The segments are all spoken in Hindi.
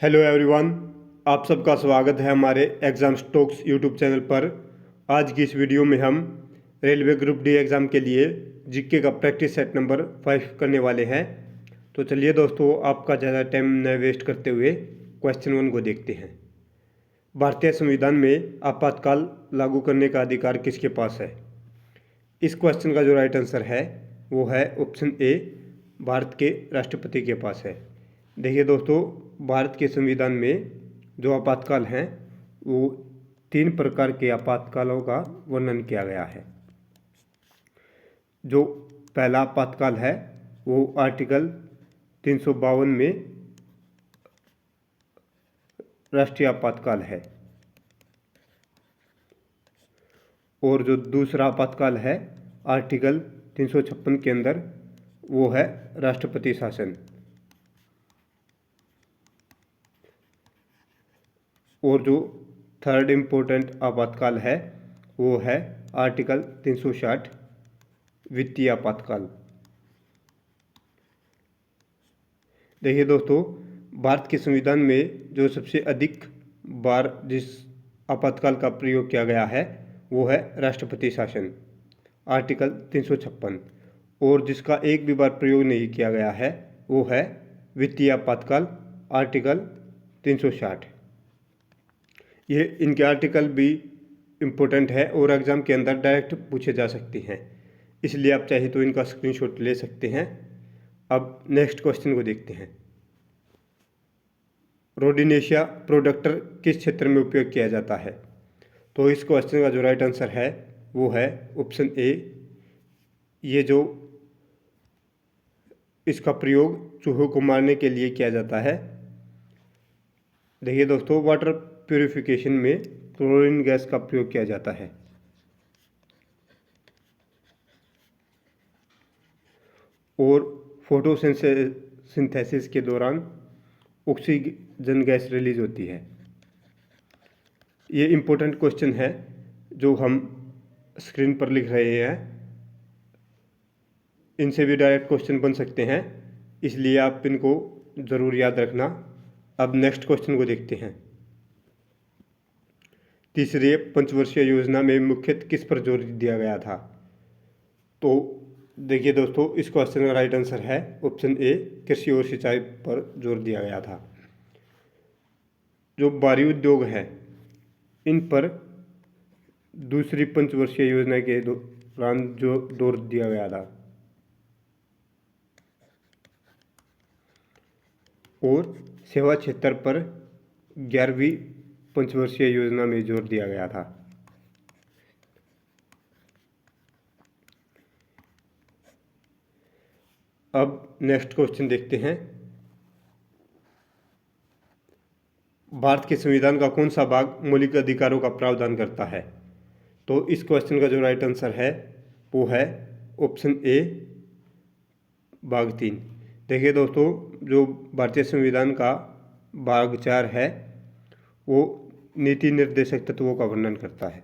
हेलो एवरीवन, आप सबका स्वागत है हमारे एग्ज़ाम स्टॉक्स यूट्यूब चैनल पर। आज की इस वीडियो में हम रेलवे ग्रुप डी एग्ज़ाम के लिए जीके का प्रैक्टिस सेट नंबर 5 करने वाले हैं। तो चलिए दोस्तों, आपका ज़्यादा टाइम न वेस्ट करते हुए क्वेश्चन 1 को देखते हैं। भारतीय संविधान में आपातकाल लागू करने का अधिकार किसके पास है? इस क्वेश्चन का जो राइट आंसर है वो है ऑप्शन ए, भारत के राष्ट्रपति के पास है। देखिए दोस्तों, भारत के संविधान में जो आपातकाल हैं वो 3 प्रकार के आपातकालों का वर्णन किया गया है। जो पहला आपातकाल है वो आर्टिकल 352 में राष्ट्रीय आपातकाल है, और जो दूसरा आपातकाल है आर्टिकल 356 के अंदर वो है राष्ट्रपति शासन। और जो थर्ड इम्पोर्टेंट आपातकाल है वो है आर्टिकल 360 वित्तीय आपातकाल। देखिए दोस्तों, भारत के संविधान में जो सबसे अधिक बार जिस आपातकाल का प्रयोग किया गया है वो है राष्ट्रपति शासन, आर्टिकल 356, और जिसका एक भी बार प्रयोग नहीं किया गया है वो है वित्तीय आपातकाल, आर्टिकल 360। ये इनके आर्टिकल भी इम्पोर्टेंट है और एग्ज़ाम के अंदर डायरेक्ट पूछे जा सकते हैं, इसलिए आप चाहे तो इनका स्क्रीनशॉट ले सकते हैं। अब नेक्स्ट क्वेश्चन को देखते हैं। रोडिनेशिया प्रोडक्टर किस क्षेत्र में उपयोग किया जाता है? तो इस क्वेश्चन का जो राइट आंसर है वो है ऑप्शन ए। ये जो इसका प्रयोग चूहों को मारने के लिए किया जाता है। देखिए दोस्तों, वाटर प्यूरिफिकेशन में क्लोरीन गैस का प्रयोग किया जाता है। और फोटोसिंथेसिस के दौरान ऑक्सीजन गैस रिलीज होती है। ये इम्पोर्टेंट क्वेश्चन है जो हम स्क्रीन पर लिख रहे हैं, इनसे भी डायरेक्ट क्वेश्चन बन सकते हैं, इसलिए आप इनको ज़रूर याद रखना। अब नेक्स्ट क्वेश्चन को देखते हैं। तीसरे पंचवर्षीय योजना में मुख्यतः किस पर जोर दिया गया था? तो देखिए दोस्तों, इस क्वेश्चन का राइट आंसर है ऑप्शन ए, कृषि और सिंचाई पर जोर दिया गया था। जो भारी उद्योग है इन पर दूसरी पंचवर्षीय योजना के दौरान जो जोर दिया गया था, और सेवा क्षेत्र पर 11वीं पंचवर्षीय योजना में जोर दिया गया था। अब नेक्स्ट क्वेश्चन देखते हैं। भारत के संविधान का कौन सा भाग मौलिक अधिकारों का प्रावधान करता है? तो इस क्वेश्चन का जो राइट आंसर है वो है ऑप्शन ए, भाग 3। देखिए दोस्तों, जो भारतीय संविधान का भाग 4 है वो नीति निर्देशक तत्वों का वर्णन करता है।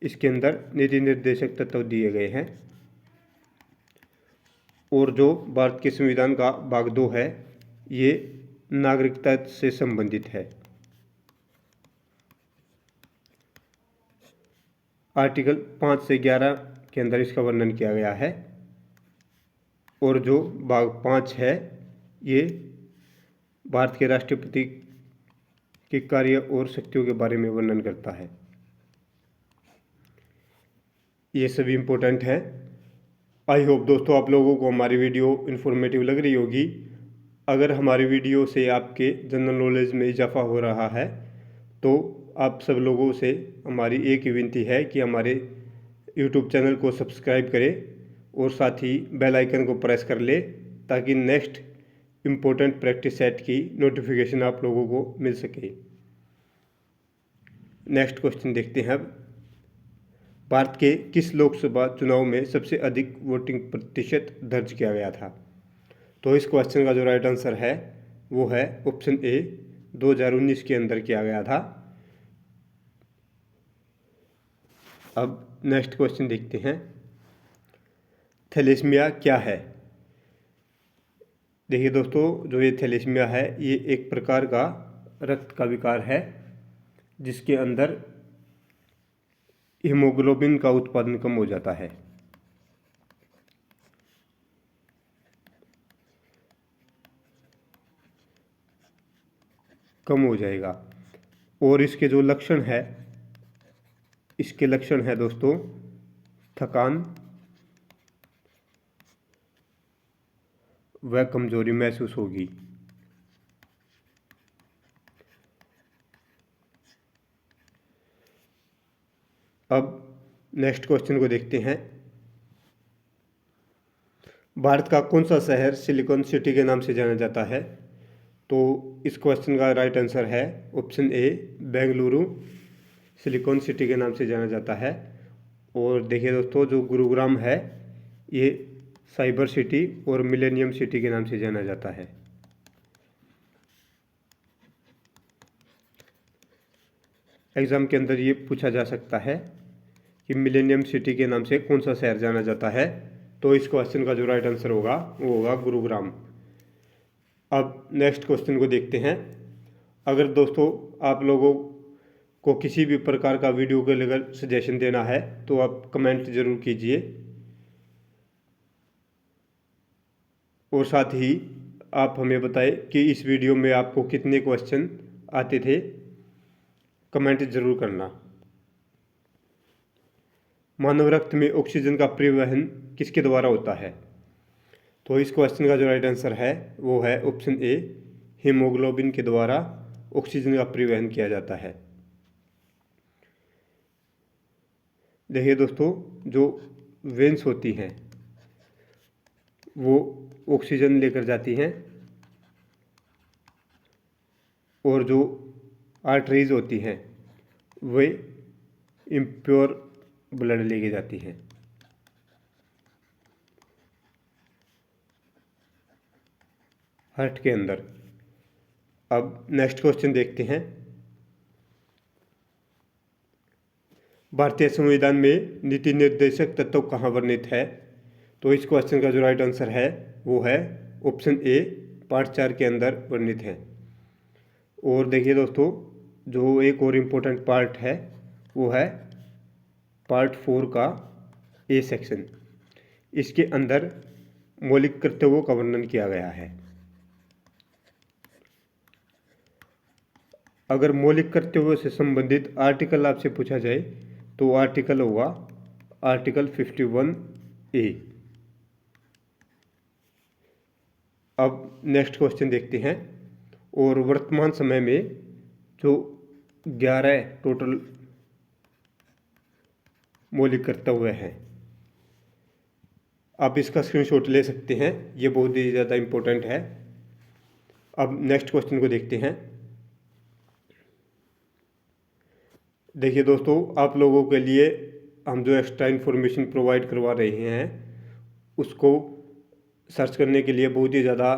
इसके अंदर नीति निर्देशक तत्व दिए गए हैं। और जो भारत के संविधान का भाग 2 है ये नागरिकता से संबंधित है। आर्टिकल 5 से 11 के अंदर इसका वर्णन किया गया है। और जो भाग 5 है ये भारत के राष्ट्रपति के कार्य और शक्तियों के बारे में वर्णन करता है। ये सभी इम्पोर्टेंट है। आई होप दोस्तों आप लोगों को हमारी वीडियो इन्फॉर्मेटिव लग रही होगी। अगर हमारी वीडियो से आपके जनरल नॉलेज में इजाफा हो रहा है तो आप सब लोगों से हमारी एक ही विनती है कि हमारे यूट्यूब चैनल को सब्सक्राइब करें और साथ ही बेल आइकन को प्रेस कर ले, ताकि नेक्स्ट इम्पोर्टेंट प्रैक्टिस सेट की नोटिफिकेशन आप लोगों को मिल सके। नेक्स्ट क्वेश्चन देखते हैं। अब भारत के किस लोकसभा चुनाव में सबसे अधिक वोटिंग प्रतिशत दर्ज किया गया था? तो इस क्वेश्चन का जो राइट आंसर है वो है ऑप्शन ए, 2019 के अंदर किया गया था। अब नेक्स्ट क्वेश्चन देखते हैं। थैलेसीमिया क्या है? देखिए दोस्तों, जो ये थैलेसीमिया है ये एक प्रकार का रक्त का विकार है जिसके अंदर हीमोग्लोबिन का उत्पादन कम हो जाता है। कम हो जाएगा। और इसके जो लक्षण है, इसके लक्षण है दोस्तों थकान व कमजोरी महसूस होगी। अब नेक्स्ट क्वेश्चन को देखते हैं। भारत का कौन सा शहर सिलिकॉन सिटी के नाम से जाना जाता है? तो इस क्वेश्चन का राइट आंसर है option A, Bengaluru silicon city के नाम से जाना जाता है। और देखिए दोस्तों, जो गुरुग्राम है ये साइबर सिटी और मिलेनियम सिटी के नाम से जाना जाता है। एग्ज़ाम के अंदर ये पूछा जा सकता है कि मिलेनियम सिटी के नाम से कौन सा शहर जाना जाता है। तो इस क्वेश्चन का जो राइट आंसर होगा वो होगा गुरुग्राम। अब नेक्स्ट क्वेश्चन को देखते हैं। अगर दोस्तों आप लोगों को किसी भी प्रकार का वीडियो के लिए सजेशन देना है तो आप कमेंट ज़रूर कीजिए, और साथ ही आप हमें बताएं कि इस वीडियो में आपको कितने क्वेश्चन आते थे, कमेंट ज़रूर करना। मानव रक्त में ऑक्सीजन का परिवहन किसके द्वारा होता है? तो इस क्वेश्चन का जो राइट आंसर है वो है ऑप्शन ए, हीमोग्लोबिन के द्वारा ऑक्सीजन का परिवहन किया जाता है। देखिए दोस्तों, जो वेन्स होती हैं वो ऑक्सीजन लेकर जाती हैं, और जो आर्टरीज होती हैं वे इम्प्योर ब्लड लेके जाती हैं। हार्ट के अंदर। अब नेक्स्ट क्वेश्चन देखते हैं। भारतीय संविधान में नीति निर्देशक तत्व कहाँ वर्णित है? तो इस क्वेश्चन का जो राइट आंसर है वो है ऑप्शन ए, पार्ट 4 के अंदर वर्णित है। और देखिए दोस्तों, जो एक और इम्पोर्टेंट पार्ट है वो है पार्ट 4 का ए सेक्शन। इसके अंदर मौलिक कर्तव्यों का वर्णन किया गया है। अगर मौलिक कर्तव्यों से संबंधित आर्टिकल आपसे पूछा जाए तो आर्टिकल होगा आर्टिकल 51A। अब नेक्स्ट क्वेश्चन देखते हैं। और वर्तमान समय में जो 11 टोटल मौलिक कर्तव्य हैं, आप इसका स्क्रीनशॉट ले सकते हैं, ये बहुत ही ज़्यादा इम्पोर्टेंट है। अब नेक्स्ट क्वेश्चन को देखते हैं। देखिए दोस्तों, आप लोगों के लिए हम जो एक्स्ट्रा इन्फॉर्मेशन प्रोवाइड करवा रहे हैं उसको सर्च करने के लिए बहुत ही ज़्यादा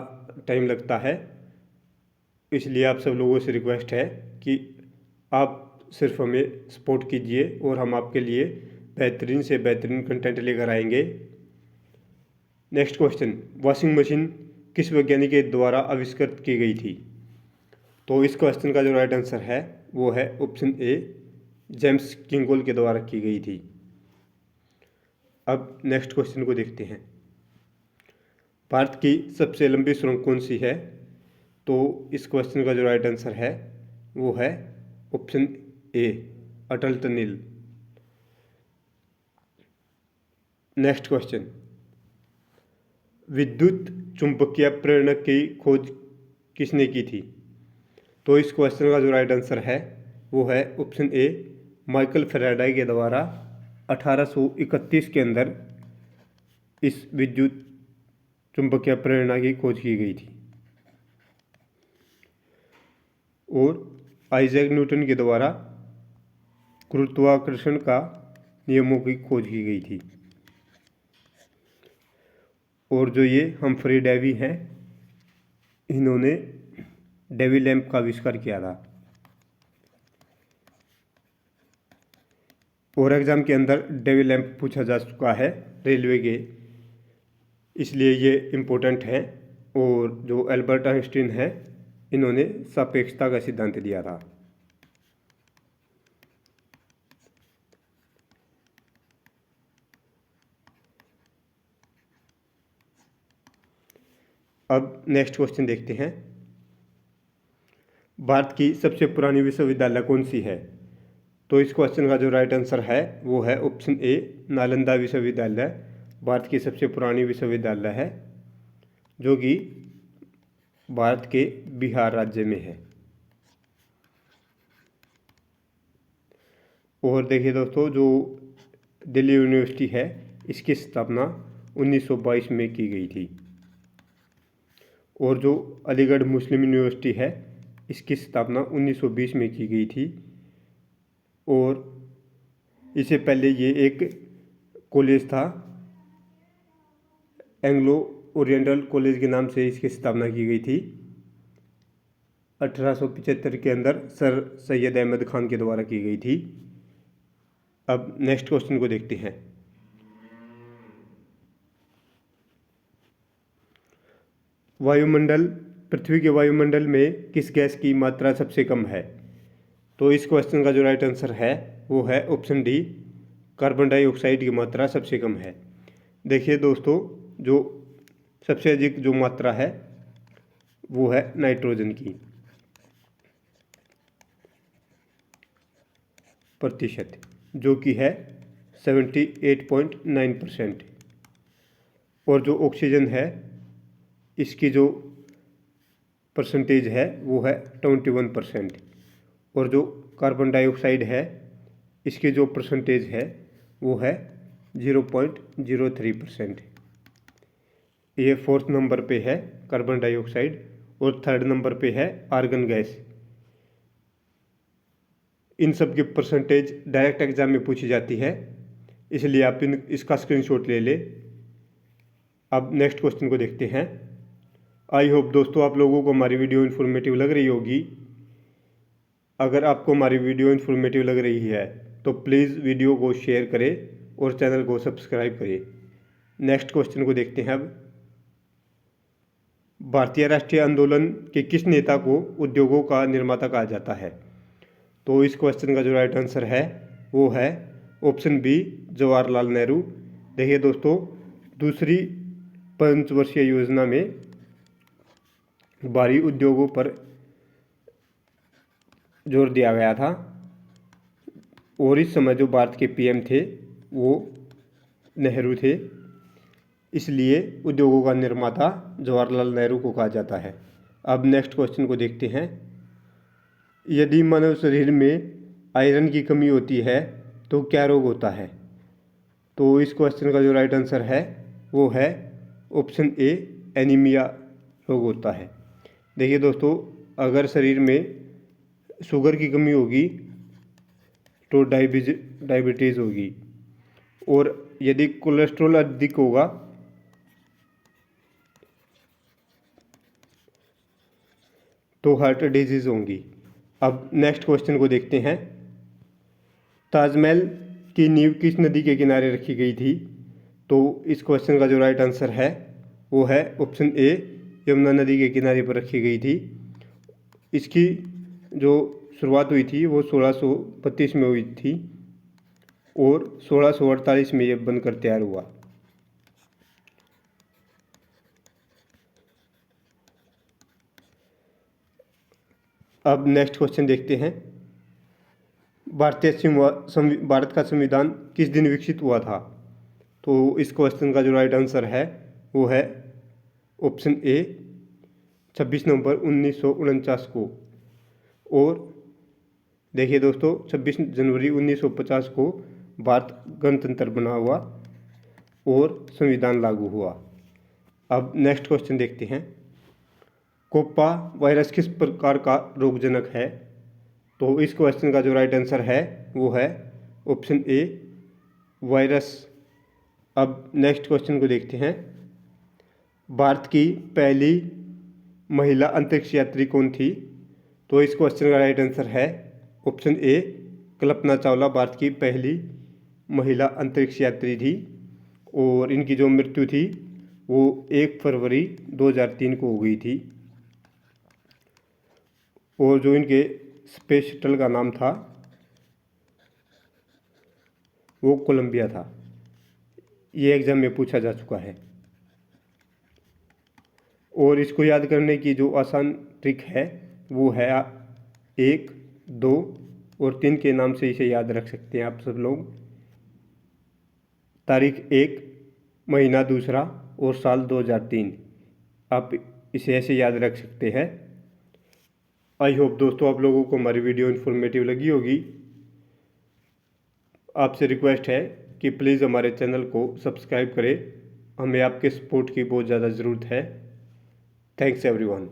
टाइम लगता है, इसलिए आप सब लोगों से रिक्वेस्ट है कि आप सिर्फ हमें सपोर्ट कीजिए और हम आपके लिए बेहतरीन से बेहतरीन कंटेंट लेकर आएंगे। नेक्स्ट क्वेश्चन, वॉशिंग मशीन किस वैज्ञानिक के द्वारा आविष्कृत की गई थी? तो इस क्वेश्चन का जो राइट आंसर है वो है ऑप्शन ए, जेम्स किंगोल के द्वारा की गई थी। अब नेक्स्ट क्वेश्चन को देखते हैं। भारत की सबसे लंबी सुरंग कौन सी है? तो इस क्वेश्चन का जो राइट आंसर है वो है option A, Atal tunnel. Next question, विद्युत चुंबकीय प्रेरणक की खोज किसने की थी? तो इस क्वेश्चन का जो राइट आंसर है वो है ऑप्शन ए, माइकल फैराडे के द्वारा 1831 के अंदर इस विद्युत चुंबकीय प्रेरणा की खोज की गई थी। और आइजैक न्यूटन के द्वारा गुरुत्वाकर्षण का नियमों की खोज की गई थी। और जो ये हम्फ्री डेवी हैं, इन्होंने डेवी लैंप का आविष्कार किया था। और एग्ज़ाम के अंदर डेवी लैंप पूछा जा चुका है रेलवे के, इसलिए ये इम्पोर्टेंट है और जो एल्बर्ट आइंस्टीन है, इन्होंने सापेक्षता का सिद्धांत दिया था। अब नेक्स्ट क्वेश्चन देखते हैं। भारत की सबसे पुरानी विश्वविद्यालय कौन सी है? तो इस क्वेश्चन का जो राइट आंसर है वो है ऑप्शन ए, नालंदा विश्वविद्यालय भारत की सबसे पुरानी विश्वविद्यालय है, जो कि भारत के बिहार राज्य में है। और देखिए दोस्तों, जो दिल्ली यूनिवर्सिटी है, इसकी स्थापना 1922 में की गई थी। और जो अलीगढ़ मुस्लिम यूनिवर्सिटी है, इसकी स्थापना 1920 में की गई थी। और इससे पहले ये एक कॉलेज था, एंग्लो ओरिएंटल कॉलेज के नाम से इसकी स्थापना की गई थी। 1875 के अंदर सर सैयद अहमद खान के द्वारा की गई थी। अब नेक्स्ट क्वेश्चन को देखते हैं। वायुमंडल, पृथ्वी के वायुमंडल में किस गैस की मात्रा सबसे कम है? तो इस क्वेश्चन का जो राइट आंसर है वो है ऑप्शन डी, कार्बन डाइऑक्साइड की मात्रा सबसे कम है। देखिए दोस्तों, जो सबसे अधिक जो मात्रा है वो है नाइट्रोजन की प्रतिशत, जो कि है 78.9%। और जो ऑक्सीजन है, इसकी जो परसेंटेज है वो है 21%। और जो कार्बन डाइऑक्साइड है, इसकी जो परसेंटेज है वो है 0.03%। ये फोर्थ नंबर पे है कार्बन डाइऑक्साइड, और थर्ड नंबर पे है आर्गन गैस। इन सब की परसेंटेज डायरेक्ट एग्जाम में पूछी जाती है, इसलिए आप इसका स्क्रीनशॉट ले ले। अब नेक्स्ट क्वेश्चन को देखते हैं। आई होप दोस्तों आप लोगों को हमारी वीडियो इन्फॉर्मेटिव लग रही होगी। अगर आपको हमारी वीडियो इन्फॉर्मेटिव लग रही है तो प्लीज़ वीडियो को शेयर करें और चैनल को सब्सक्राइब करें। नेक्स्ट क्वेश्चन को देखते हैं। अब भारतीय राष्ट्रीय आंदोलन के किस नेता को उद्योगों का निर्माता कहा जाता है? तो इस क्वेश्चन का जो राइट आंसर है वो है ऑप्शन बी, जवाहरलाल नेहरू। देखिए दोस्तों, दूसरी पंचवर्षीय योजना में भारी उद्योगों पर जोर दिया गया था, और इस समय जो भारत के पीएम थे वो नेहरू थे, इसलिए उद्योगों का निर्माता जवाहरलाल नेहरू को कहा जाता है। अब नेक्स्ट क्वेश्चन को देखते हैं। यदि मानव शरीर में आयरन की कमी होती है तो क्या रोग होता है? तो इस क्वेश्चन का जो राइट आंसर है वो है ऑप्शन ए, एनीमिया रोग होता है। देखिए दोस्तों, अगर शरीर में शुगर की कमी होगी तो डायबिटीज़ होगी, और यदि कोलेस्ट्रॉल अधिक होगा तो हार्ट डिजीज़ होंगी। अब नेक्स्ट क्वेश्चन को देखते हैं। ताजमहल की नींव किस नदी के किनारे रखी गई थी? तो इस क्वेश्चन का जो राइट आंसर है वो है ऑप्शन ए, यमुना नदी के किनारे पर रखी गई थी। इसकी जो शुरुआत हुई थी वो 1632 में हुई थी, और 1648 में यह बनकर तैयार हुआ। अब नेक्स्ट क्वेश्चन देखते हैं। भारत का संविधान किस दिन विकसित हुआ था? तो इस क्वेश्चन का जो राइट आंसर है वो है ऑप्शन ए, 26 नवंबर 1949 को। और देखिए दोस्तों, 26 जनवरी 1950 को भारत गणतंत्र बना हुआ और संविधान लागू हुआ। अब नेक्स्ट क्वेश्चन देखते हैं। कोप्पा वायरस किस प्रकार का रोगजनक है? तो इस क्वेश्चन का जो राइट आंसर है वो है ऑप्शन ए, वायरस। अब नेक्स्ट क्वेश्चन को देखते हैं। भारत की पहली महिला अंतरिक्ष यात्री कौन थी? तो इस क्वेश्चन का राइट आंसर है ऑप्शन ए, कल्पना चावला भारत की पहली महिला अंतरिक्ष यात्री थी, और इनकी जो मृत्यु थी वो 1 फरवरी 2003 को हो गई थी। और जो इनके स्पेस शटल का नाम था वो कोलंबिया था। ये एग्ज़ाम में पूछा जा चुका है। और इसको याद करने की जो आसान ट्रिक है वो है 1, 2 और 3 के नाम से इसे याद रख सकते हैं आप सब लोग। तारीख 1, महीना दूसरा और साल 2003, आप इसे ऐसे याद रख सकते हैं। आई होप दोस्तों आप लोगों को हमारी वीडियो इन्फॉर्मेटिव लगी होगी। आपसे रिक्वेस्ट है कि प्लीज़ हमारे चैनल को सब्सक्राइब करें। हमें आपके सपोर्ट की बहुत ज़्यादा ज़रूरत है। Thanks everyone.